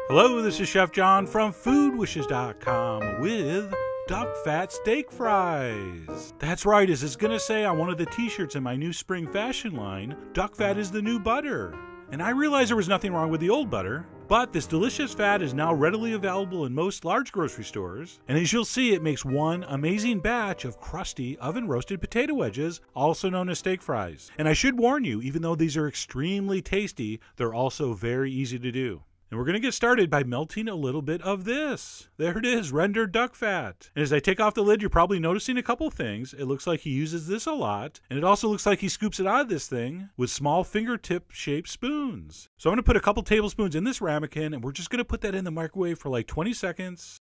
Hello, this is Chef John from foodwishes.com with duck fat steak fries. That's right, as it's gonna say on one of the t-shirts in my new spring fashion line, duck fat is the new butter. And I realized there was nothing wrong with the old butter, but this delicious fat is now readily available in most large grocery stores. And as you'll see, it makes one amazing batch of crusty oven-roasted potato wedges, also known as steak fries. And I should warn you, even though these are extremely tasty, they're also very easy to do. And we're going to get started by melting a little bit of this. There it is, rendered duck fat. And as I take off the lid, you're probably noticing a couple things. It looks like he uses this a lot. And it also looks like he scoops it out of this thing with small fingertip-shaped spoons. So I'm going to put a couple tablespoons in this ramekin, and we're just going to put that in the microwave for like 20 seconds.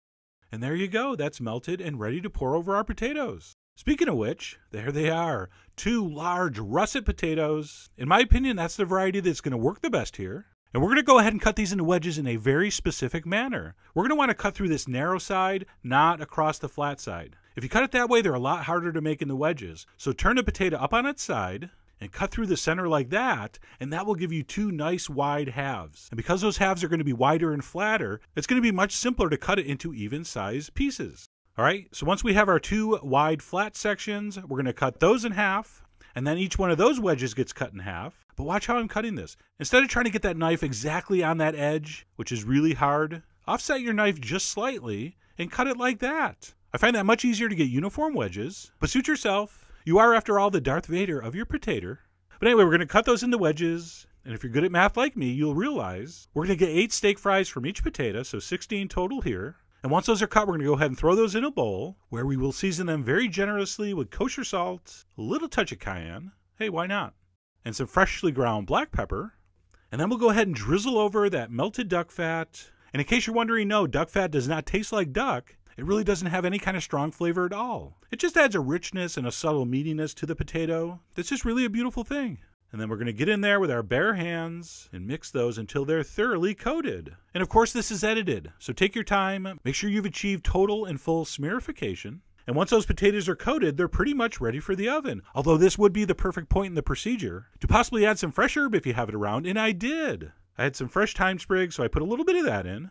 And there you go. That's melted and ready to pour over our potatoes. Speaking of which, there they are. 2 large russet potatoes. In my opinion, that's the variety that's going to work the best here. And we're going to go ahead and cut these into wedges in a very specific manner. We're going to want to cut through this narrow side, not across the flat side. If you cut it that way, they're a lot harder to make into wedges. So turn the potato up on its side and cut through the center like that, and that will give you 2 nice wide halves. And because those halves are going to be wider and flatter, it's going to be much simpler to cut it into even-sized pieces. All right, so once we have our 2 wide flat sections, we're going to cut those in half, and then each one of those wedges gets cut in half. But watch how I'm cutting this. Instead of trying to get that knife exactly on that edge, which is really hard, offset your knife just slightly and cut it like that. I find that much easier to get uniform wedges, but suit yourself. You are, after all, the Darth Vader of your potato. But anyway, we're going to cut those into wedges, and if you're good at math like me, you'll realize we're going to get 8 steak fries from each potato, so 16 total here. And once those are cut, we're going to go ahead and throw those in a bowl, where we will season them very generously with kosher salt, a little touch of cayenne. Hey, why not? And some freshly ground black pepper. And then we'll go ahead and drizzle over that melted duck fat. And in case you're wondering, no, duck fat does not taste like duck. It really doesn't have any kind of strong flavor at all. It just adds a richness and a subtle meatiness to the potato that's just really a beautiful thing. And then we're going to get in there with our bare hands and mix those until they're thoroughly coated. And of course, this is edited, so take your time. Make sure you've achieved total and full smerification. And once those potatoes are coated, they're pretty much ready for the oven. Although this would be the perfect point in the procedure to possibly add some fresh herb if you have it around, and I did. I had some fresh thyme sprigs, so I put a little bit of that in.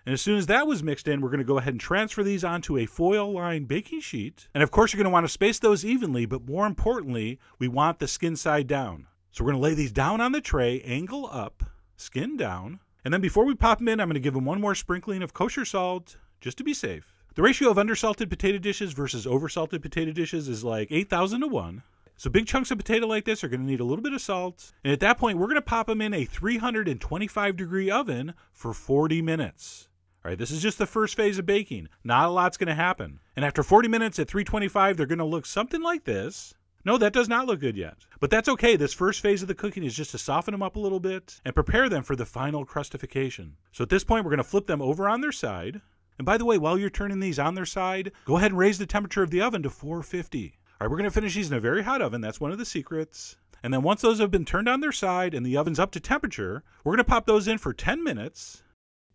And as soon as that was mixed in, we're going to go ahead and transfer these onto a foil-lined baking sheet. And of course, you're going to want to space those evenly, but more importantly, we want the skin side down. So we're going to lay these down on the tray, angle up, skin down. And then before we pop them in, I'm going to give them one more sprinkling of kosher salt, just to be safe. The ratio of undersalted potato dishes versus oversalted potato dishes is like 8,000 to 1. So big chunks of potato like this are going to need a little bit of salt. And at that point, we're going to pop them in a 325-degree oven for 40 minutes. All right, this is just the first phase of baking. Not a lot's going to happen. And after 40 minutes at 325, they're going to look something like this. No, that does not look good yet. But that's okay. This first phase of the cooking is just to soften them up a little bit and prepare them for the final crustification. So at this point, we're going to flip them over on their side. And by the way, while you're turning these on their side, go ahead and raise the temperature of the oven to 450. All right, we're going to finish these in a very hot oven. That's one of the secrets. And then once those have been turned on their side and the oven's up to temperature, we're going to pop those in for 10 minutes.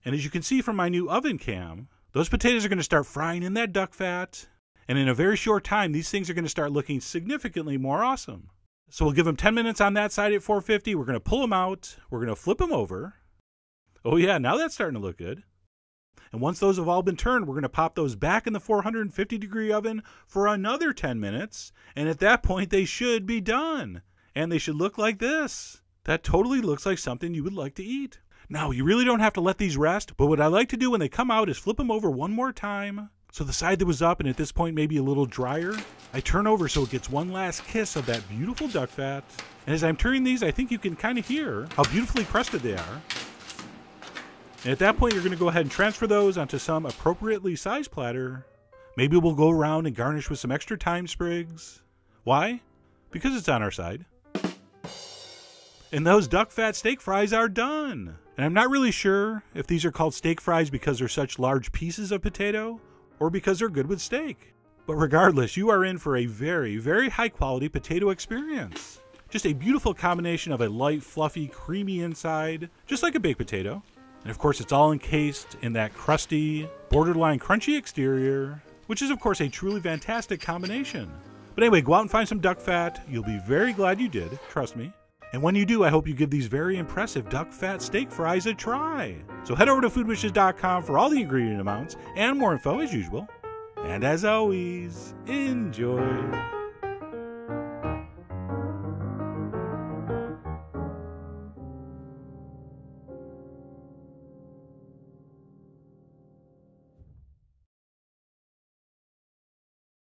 And as you can see from my new oven cam, those potatoes are going to start frying in that duck fat. And in a very short time, these things are going to start looking significantly more awesome. So we'll give them 10 minutes on that side at 450. We're going to pull them out. We're going to flip them over. Oh yeah, now that's starting to look good. And once those have all been turned, we're going to pop those back in the 450-degree oven for another 10 minutes. And at that point, they should be done. And they should look like this. That totally looks like something you would like to eat. Now, you really don't have to let these rest, but what I like to do when they come out is flip them over one more time. So the side that was up and at this point maybe a little drier, I turn over so it gets one last kiss of that beautiful duck fat. And as I'm turning these, I think you can kind of hear how beautifully crusted they are. And at that point, you're going to go ahead and transfer those onto some appropriately sized platter. Maybe we'll go around and garnish with some extra thyme sprigs. Why? Because it's on our side. And those duck fat steak fries are done. And I'm not really sure if these are called steak fries because they're such large pieces of potato or because they're good with steak. But regardless, you are in for a very, very high quality potato experience. Just a beautiful combination of a light, fluffy, creamy inside, just like a baked potato. And of course, it's all encased in that crusty, borderline crunchy exterior, which is of course a truly fantastic combination. But anyway, go out and find some duck fat. You'll be very glad you did, trust me. And when you do, I hope you give these very impressive duck fat steak fries a try. So head over to foodwishes.com for all the ingredient amounts and more info as usual. And as always, enjoy.